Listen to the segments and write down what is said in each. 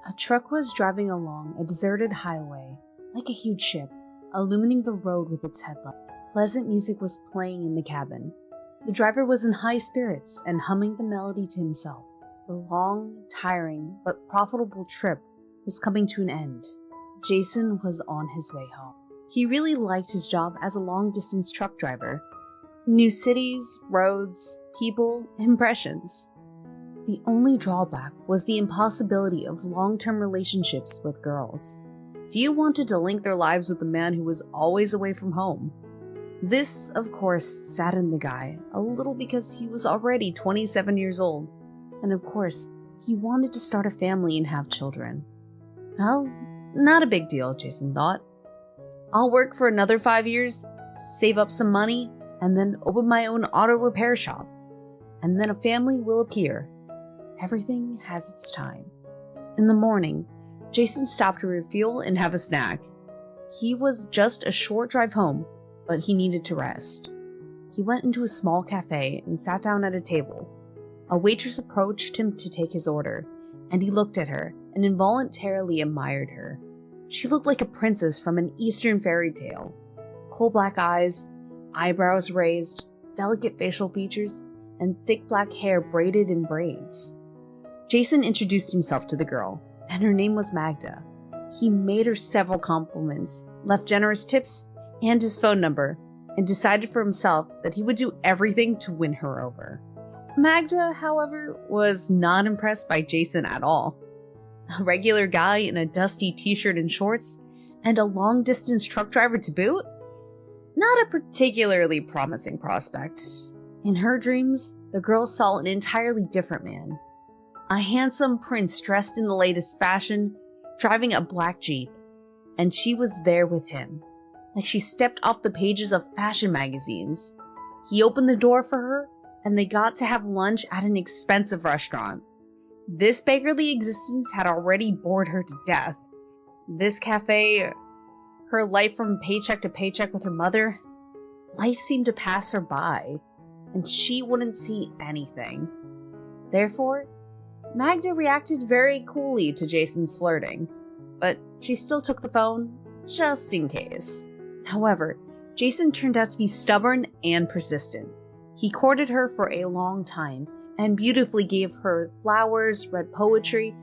A truck was driving along a deserted highway, like a huge ship, illuminating the road with its headlight. Pleasant music was playing in the cabin. The driver was in high spirits and humming the melody to himself. The long, tiring, but profitable trip was coming to an end. Jason was on his way home. He really liked his job as a long-distance truck driver. New cities, roads, people, impressions. The only drawback was the impossibility of long-term relationships with girls. Few wanted to link their lives with a man who was always away from home. This, of course, saddened the guy a little because he was already 27 years old, and of course, he wanted to start a family and have children. Well, not a big deal, Jason thought. I'll work for another 5 years, save up some money, and then open my own auto repair shop. And then a family will appear. Everything has its time. In the morning, Jason stopped to refuel and have a snack. He was just a short drive home, but he needed to rest. He went into a small cafe and sat down at a table. A waitress approached him to take his order, and he looked at her and involuntarily admired her. She looked like a princess from an Eastern fairy tale. Coal black eyes, eyebrows raised, delicate facial features, and thick black hair braided in braids. Jason introduced himself to the girl, and her name was Magda. He made her several compliments, left generous tips, and his phone number, and decided for himself that he would do everything to win her over. Magda, however, was not impressed by Jason at all. A regular guy in a dusty t-shirt and shorts, and a long-distance truck driver to boot? Not a particularly promising prospect. In her dreams, the girl saw an entirely different man. A handsome prince dressed in the latest fashion, driving a black Jeep. And she was there with him, like she stepped off the pages of fashion magazines. He opened the door for her, and they got to have lunch at an expensive restaurant. This beggarly existence had already bored her to death. This cafe, her life from paycheck to paycheck with her mother, life seemed to pass her by, and she wouldn't see anything. Therefore, Magda reacted very coolly to Jason's flirting, but she still took the phone, just in case. However, Jason turned out to be stubborn and persistent. He courted her for a long time, and beautifully gave her flowers, read poetry,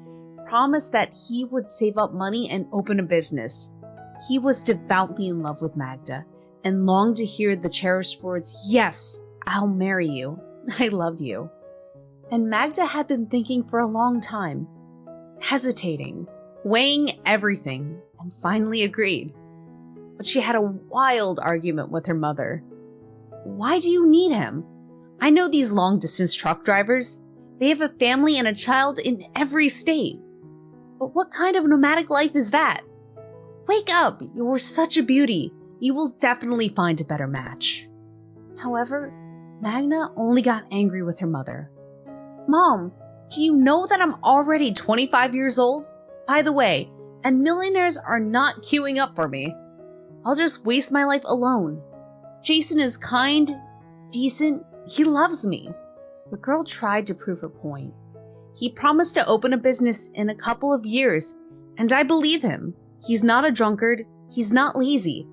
promised that he would save up money and open a business. He was devoutly in love with Magda, and longed to hear the cherished words, "Yes, I'll marry you. I love you." And Magda had been thinking for a long time, hesitating, weighing everything, and finally agreed. But she had a wild argument with her mother. "Why do you need him? I know these long-distance truck drivers. They have a family and a child in every state. But what kind of nomadic life is that? Wake up, you're such a beauty. You will definitely find a better match." However, Magda only got angry with her mother. "Mom, do you know that I'm already 25 years old? By the way, and millionaires are not queuing up for me. I'll just waste my life alone. Jason is kind, decent, he loves me." The girl tried to prove her point. "He promised to open a business in a couple of years, and I believe him. He's not a drunkard, he's not lazy.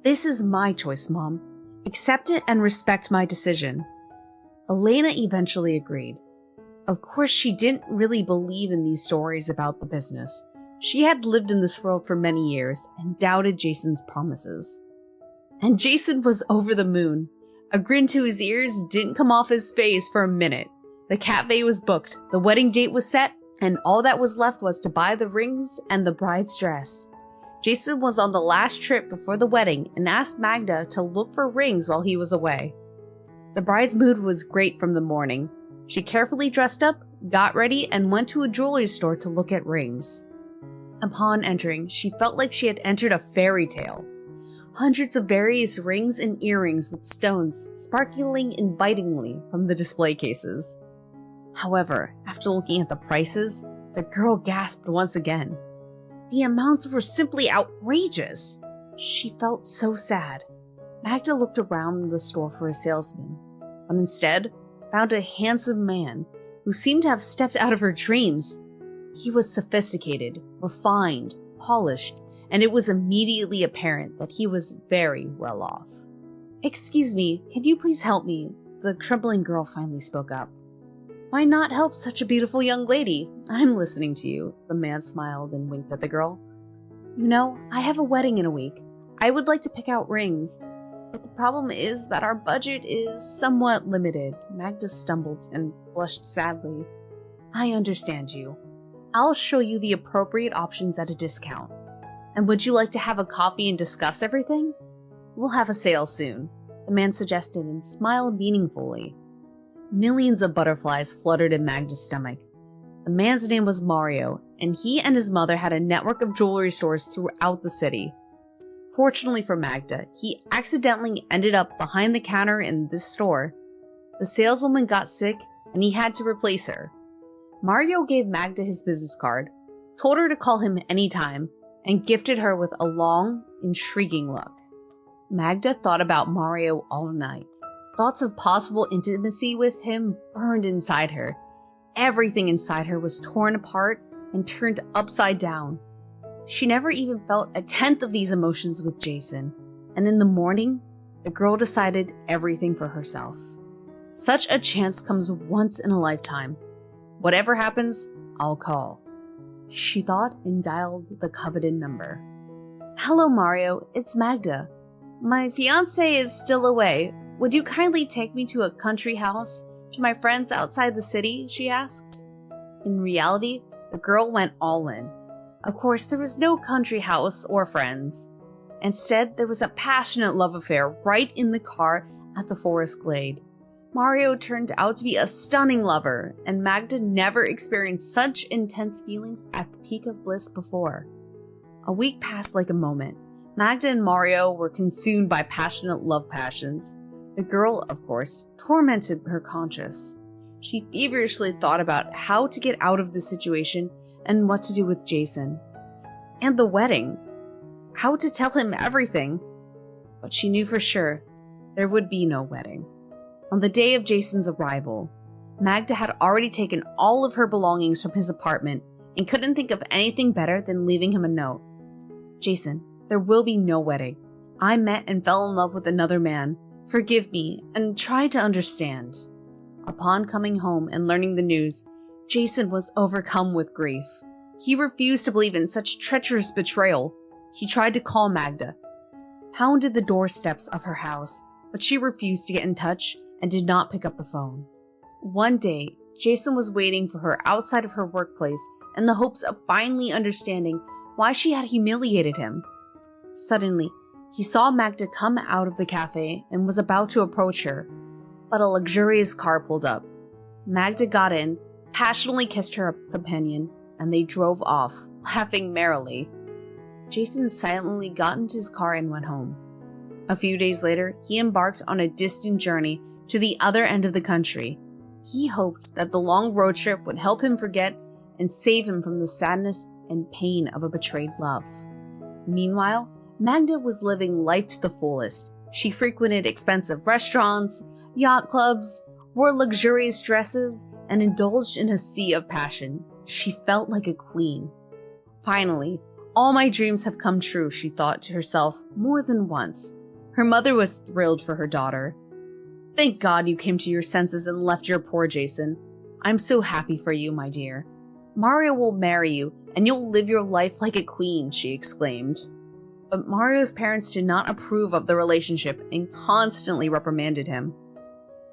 This is my choice, Mom. Accept it and respect my decision." Elena eventually agreed. Of course, she didn't really believe in these stories about the business. She had lived in this world for many years and doubted Jason's promises. And Jason was over the moon. A grin to his ears didn't come off his face for a minute. The cafe was booked, the wedding date was set, and all that was left was to buy the rings and the bride's dress. Jason was on the last trip before the wedding and asked Magda to look for rings while he was away. The bride's mood was great from the morning. She carefully dressed up, got ready, and went to a jewelry store to look at rings. Upon entering, she felt like she had entered a fairy tale. Hundreds of various rings and earrings with stones sparkling invitingly from the display cases. However, after looking at the prices, the girl gasped once again. The amounts were simply outrageous. She felt so sad. Magda looked around the store for a salesman, but instead found a handsome man who seemed to have stepped out of her dreams. He was sophisticated, refined, polished, and it was immediately apparent that he was very well off. "Excuse me, can you please help me?" the trembling girl finally spoke up. "Why not help such a beautiful young lady? I'm listening to you," the man smiled and winked at the girl. "You know, I have a wedding in a week. I would like to pick out rings, but the problem is that our budget is somewhat limited." Magda stumbled and blushed sadly. "I understand you. I'll show you the appropriate options at a discount. And would you like to have a coffee and discuss everything? We'll have a sale soon," the man suggested and smiled meaningfully. Millions of butterflies fluttered in Magda's stomach. The man's name was Mario, and he and his mother had a network of jewelry stores throughout the city. Fortunately for Magda, he accidentally ended up behind the counter in this store. The saleswoman got sick, and he had to replace her. Mario gave Magda his business card, told her to call him anytime, and gifted her with a long, intriguing look. Magda thought about Mario all night. Thoughts of possible intimacy with him burned inside her. Everything inside her was torn apart and turned upside down. She never even felt a tenth of these emotions with Jason, and in the morning, the girl decided everything for herself. Such a chance comes once in a lifetime. Whatever happens, I'll call, she thought, and dialed the coveted number. "Hello, Mario, it's Magda. My fiancé is still away. Would you kindly take me to a country house to my friends outside the city?" she asked. In reality, the girl went all in. Of course, there was no country house or friends. Instead, there was a passionate love affair right in the car at the forest glade. Mario turned out to be a stunning lover, and Magda never experienced such intense feelings at the peak of bliss before. A week passed like a moment. Magda and Mario were consumed by passionate love passions. The girl, of course, tormented her conscience. She feverishly thought about how to get out of the situation and what to do with Jason. And the wedding. How to tell him everything. But she knew for sure there would be no wedding. On the day of Jason's arrival, Magda had already taken all of her belongings from his apartment and couldn't think of anything better than leaving him a note. "Jason, there will be no wedding. I met and fell in love with another man. Forgive me and try to understand." Upon coming home and learning the news, Jason was overcome with grief. He refused to believe in such treacherous betrayal. He tried to call Magda, pounded the doorsteps of her house, but she refused to get in touch and did not pick up the phone. One day, Jason was waiting for her outside of her workplace in the hopes of finally understanding why she had humiliated him. Suddenly, he saw Magda come out of the cafe and was about to approach her, but a luxurious car pulled up. Magda got in, passionately kissed her companion, and they drove off, laughing merrily. Jason silently got into his car and went home. A few days later, he embarked on a distant journey to the other end of the country. He hoped that the long road trip would help him forget and save him from the sadness and pain of a betrayed love. Meanwhile, Magda was living life to the fullest. She frequented expensive restaurants, yacht clubs, wore luxurious dresses, and indulged in a sea of passion. She felt like a queen. Finally, all my dreams have come true, she thought to herself more than once. Her mother was thrilled for her daughter. "Thank God you came to your senses and left your poor Jason. I'm so happy for you, my dear. Mario will marry you, and you'll live your life like a queen," she exclaimed. But Mario's parents did not approve of the relationship and constantly reprimanded him.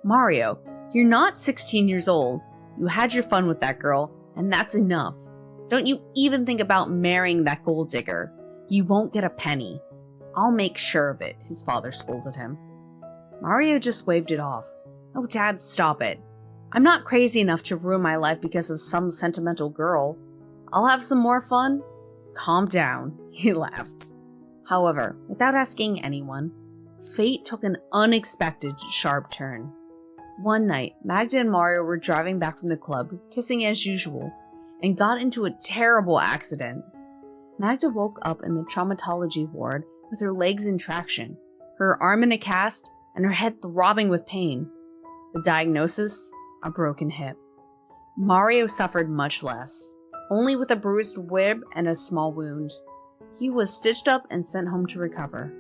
"Mario, you're not 16 years old. You had your fun with that girl, and that's enough. Don't you even think about marrying that gold digger. You won't get a penny." "I'll make sure of it," his father scolded him. Mario just waved it off. "Oh, Dad, stop it. I'm not crazy enough to ruin my life because of some sentimental girl. I'll have some more fun." "Calm down," he laughed. However, without asking anyone, fate took an unexpected sharp turn. One night, Magda and Mario were driving back from the club, kissing as usual, and got into a terrible accident. Magda woke up in the traumatology ward with her legs in traction, her arm in a cast, and her head throbbing with pain. The diagnosis? A broken hip. Mario suffered much less. only with a bruised rib and a small wound. He was stitched up and sent home to recover.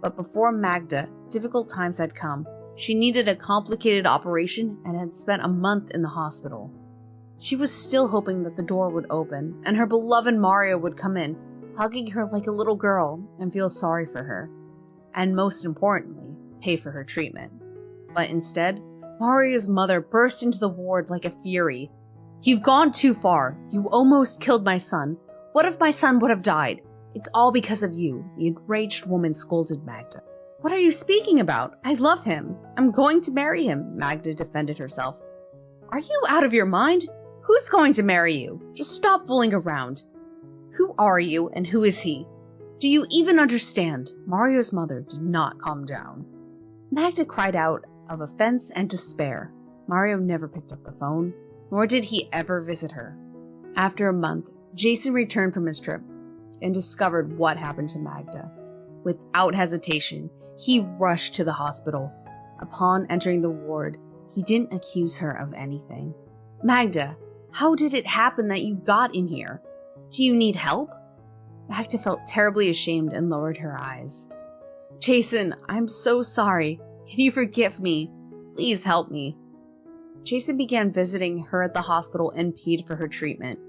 But before Magda, difficult times had come. She needed a complicated operation and had spent a month in the hospital. She was still hoping that the door would open and her beloved Mario would come in, hugging her like a little girl and feel sorry for her. And most importantly, pay for her treatment. But instead, Mario's mother burst into the ward like a fury. "You've gone too far. You almost killed my son. What if my son would have died? It's all because of you," the enraged woman scolded Magda. "What are you speaking about? I love him. I'm going to marry him," Magda defended herself. "Are you out of your mind? Who's going to marry you? Just stop fooling around. Who are you and who is he? Do you even understand?" Mario's mother did not calm down. Magda cried out of offense and despair. Mario never picked up the phone, nor did he ever visit her. After a month, Jason returned from his trip and discovered what happened to Magda. Without hesitation, he rushed to the hospital. Upon entering the ward, he didn't accuse her of anything. "Magda, how did it happen that you got in here? Do you need help?" Magda felt terribly ashamed and lowered her eyes. "Jason, I'm so sorry. Can you forgive me? Please help me." Jason began visiting her at the hospital and paid for her treatment.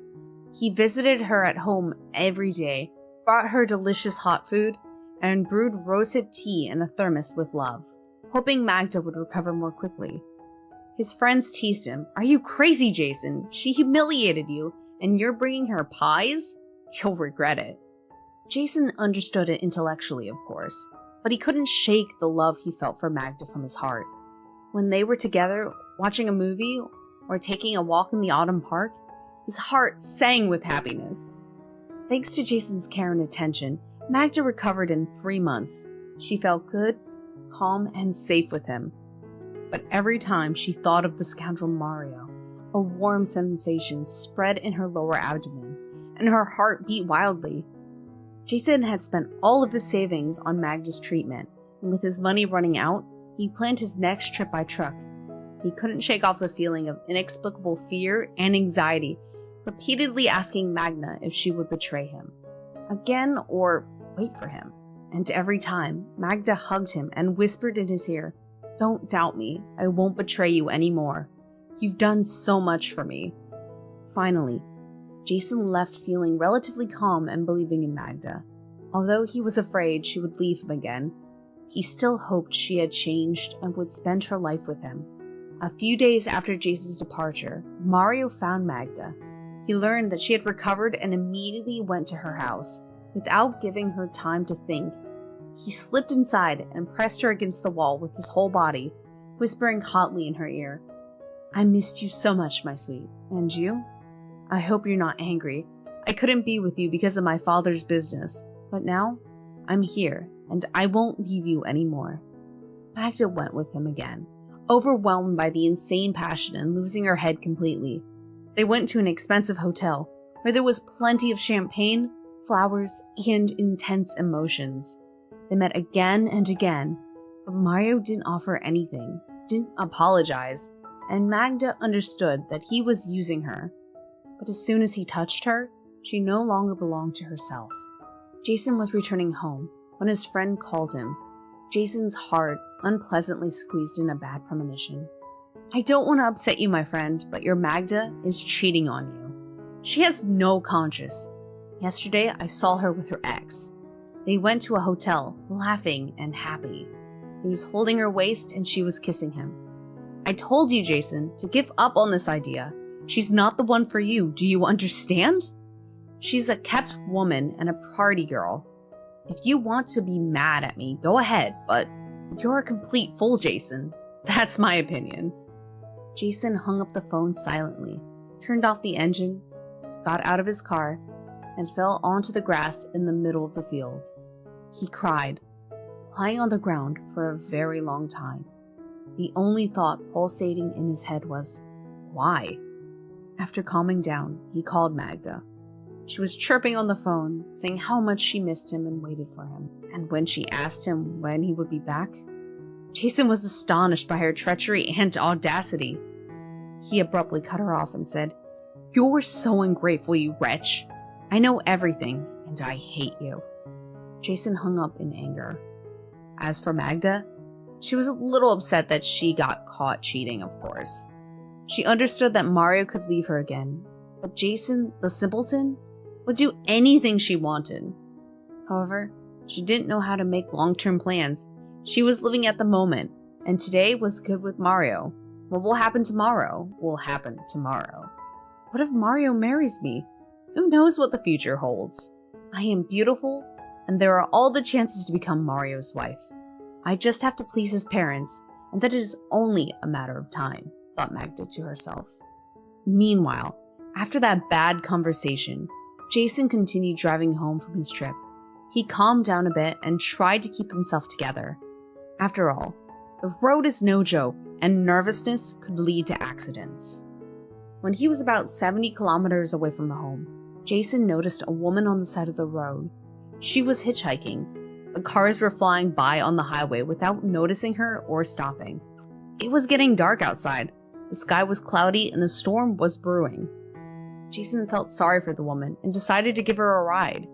He visited her at home every day, brought her delicious hot food, and brewed rosehip tea in a thermos with love, hoping Magda would recover more quickly. His friends teased him. "Are you crazy, Jason? She humiliated you, and you're bringing her pies? You'll regret it." Jason understood it intellectually, of course, but he couldn't shake the love he felt for Magda from his heart. When they were together, watching a movie or taking a walk in the autumn park, his heart sang with happiness. Thanks to Jason's care and attention, Magda recovered in 3 months. She felt good, calm, and safe with him. But every time she thought of the scoundrel Mario, a warm sensation spread in her lower abdomen, and her heart beat wildly. Jason had spent all of his savings on Magda's treatment, and with his money running out, he planned his next trip by truck. He couldn't shake off the feeling of inexplicable fear and anxiety, repeatedly asking Magda if she would betray him again or wait for him. And every time, Magda hugged him and whispered in his ear, "Don't doubt me. I won't betray you anymore. You've done so much for me." Finally, Jason left feeling relatively calm and believing in Magda. Although he was afraid she would leave him again, he still hoped she had changed and would spend her life with him. A few days after Jason's departure, Mario found Magda. He learned that she had recovered and immediately went to her house. Without giving her time to think, he slipped inside and pressed her against the wall with his whole body, whispering hotly in her ear, "I missed you so much, my sweet. And you? I hope you're not angry. I couldn't be with you because of my father's business, but now I'm here, and I won't leave you anymore." Magda went with him again, overwhelmed by the insane passion and losing her head completely. They went to an expensive hotel, where there was plenty of champagne, flowers, and intense emotions. They met again and again, but Mario didn't offer anything, didn't apologize, and Magda understood that he was using her. But as soon as he touched her, she no longer belonged to herself. Jason was returning home when his friend called him. Jason's heart unpleasantly squeezed in a bad premonition. "I don't want to upset you, my friend, but your Magda is cheating on you. She has no conscience. Yesterday, I saw her with her ex. They went to a hotel, laughing and happy. He was holding her waist and she was kissing him. I told you, Jason, to give up on this idea. She's not the one for you. Do you understand? She's a kept woman and a party girl. If you want to be mad at me, go ahead, but you're a complete fool, Jason. That's my opinion." Jason hung up the phone silently, turned off the engine, got out of his car, and fell onto the grass in the middle of the field. He cried, lying on the ground for a very long time. The only thought pulsating in his head was, why? After calming down, he called Magda. She was chirping on the phone, saying how much she missed him and waited for him. And when she asked him when he would be back, Jason was astonished by her treachery and audacity. He abruptly cut her off and said, You're so ungrateful, you wretch. I know everything, and I hate you. Jason hung up in anger. As for Magda, she was a little upset that she got caught cheating, of course. She understood that Mario could leave her again, but Jason, the simpleton, would do anything she wanted. However, she didn't know how to make long-term plans. She was living at the moment, and today was good with Mario. What will happen tomorrow will happen tomorrow. What if Mario marries me? Who knows what the future holds? I am beautiful, and there are all the chances to become Mario's wife. I just have to please his parents, and that it is only a matter of time, thought Magda to herself. Meanwhile, after that bad conversation, Jason continued driving home from his trip. He calmed down a bit and tried to keep himself together. After all, the road is no joke, and nervousness could lead to accidents. When he was about 70 kilometers away from home, Jason noticed a woman on the side of the road. She was hitchhiking. The cars were flying by on the highway without noticing her or stopping. It was getting dark outside. The sky was cloudy and a storm was brewing. Jason felt sorry for the woman and decided to give her a ride,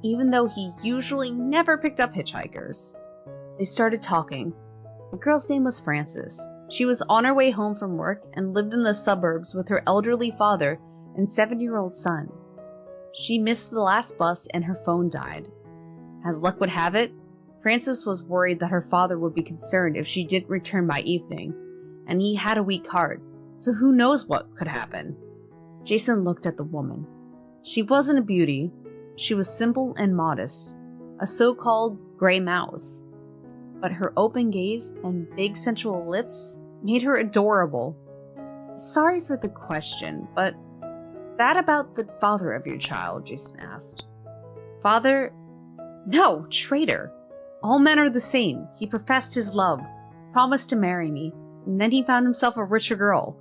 even though he usually never picked up hitchhikers. They started talking. The girl's name was Frances. She was on her way home from work and lived in the suburbs with her elderly father and 7-year-old son. She missed the last bus and her phone died. As luck would have it, Frances was worried that her father would be concerned if she didn't return by evening, and he had a weak heart, so who knows what could happen. Jason looked at the woman. She wasn't a beauty. She was simple and modest, a so-called gray mouse. But her open gaze and big sensual lips made her adorable. Sorry for the question, but that about the father of your child, Jason asked. Father? No, traitor. All men are the same. He professed his love, promised to marry me, and then he found himself a richer girl.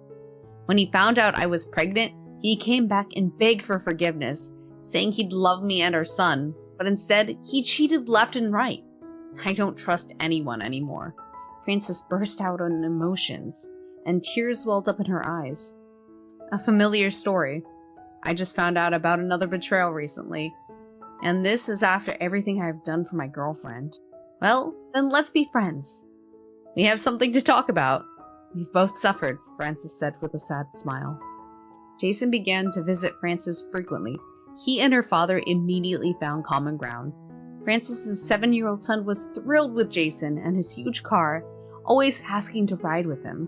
When he found out I was pregnant, he came back and begged for forgiveness, saying he'd love me and our son, but instead, he cheated left and right. I don't trust anyone anymore. Frances burst out on emotions, and tears welled up in her eyes. A familiar story. I just found out about another betrayal recently, and this is after everything I've done for my girlfriend. Well, then let's be friends. We have something to talk about. We've both suffered, Frances said with a sad smile. Jason began to visit Frances frequently. He and her father immediately found common ground. Frances' 7-year-old son was thrilled with Jason and his huge car, always asking to ride with him.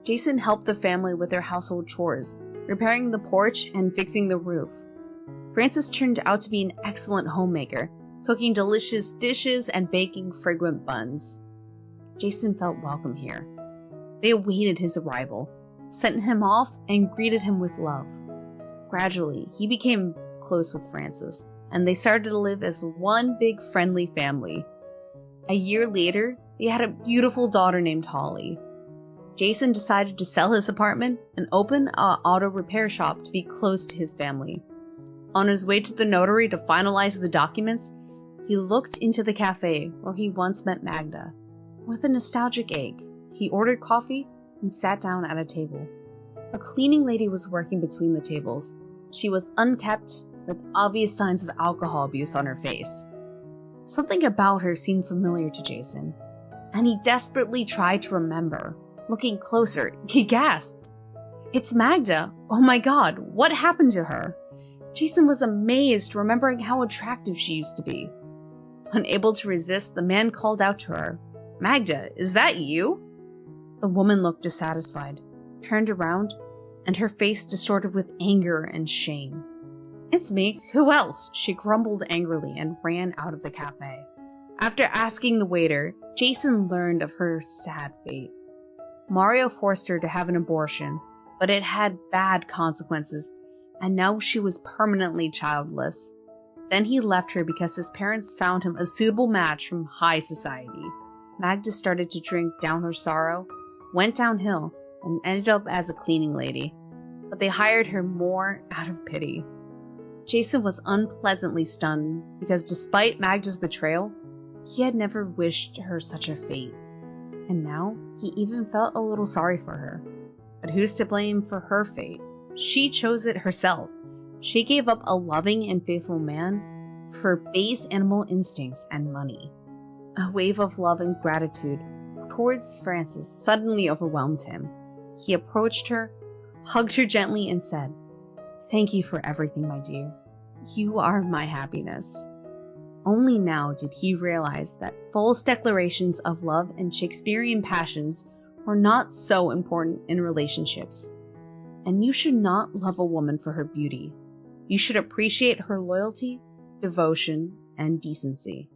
Jason helped the family with their household chores, repairing the porch and fixing the roof. Frances turned out to be an excellent homemaker, cooking delicious dishes and baking fragrant buns. Jason felt welcome here. They awaited his arrival, sent him off, and greeted him with love. Gradually, he became close with Frances, and they started to live as one big friendly family. A year later, they had a beautiful daughter named Holly. Jason decided to sell his apartment and open an auto repair shop to be close to his family. On his way to the notary to finalize the documents, he looked into the cafe where he once met Magda. With a nostalgic ache, he ordered coffee and sat down at a table. A cleaning lady was working between the tables. She was unkempt, with obvious signs of alcohol abuse on her face. Something about her seemed familiar to Jason, and he desperately tried to remember. Looking closer, he gasped. It's Magda! Oh my god, what happened to her? Jason was amazed, remembering how attractive she used to be. Unable to resist, the man called out to her, Magda, is that you? The woman looked dissatisfied, turned around, and her face distorted with anger and shame. It's me, who else? She grumbled angrily and ran out of the cafe. After asking the waiter, Jason learned of her sad fate. Mario forced her to have an abortion, but it had bad consequences, and now she was permanently childless. Then he left her because his parents found him a suitable match from high society. Magda started to drink down her sorrow, went downhill, and ended up as a cleaning lady, but they hired her more out of pity. Jason was unpleasantly stunned because despite Magda's betrayal, he had never wished her such a fate. And now, he even felt a little sorry for her. But who's to blame for her fate? She chose it herself. She gave up a loving and faithful man for base animal instincts and money. A wave of love and gratitude towards Frances suddenly overwhelmed him. He approached her, hugged her gently, and said, "Thank you for everything, my dear. You are my happiness." Only now did he realize that false declarations of love and Shakespearean passions were not so important in relationships. And you should not love a woman for her beauty. You should appreciate her loyalty, devotion, and decency.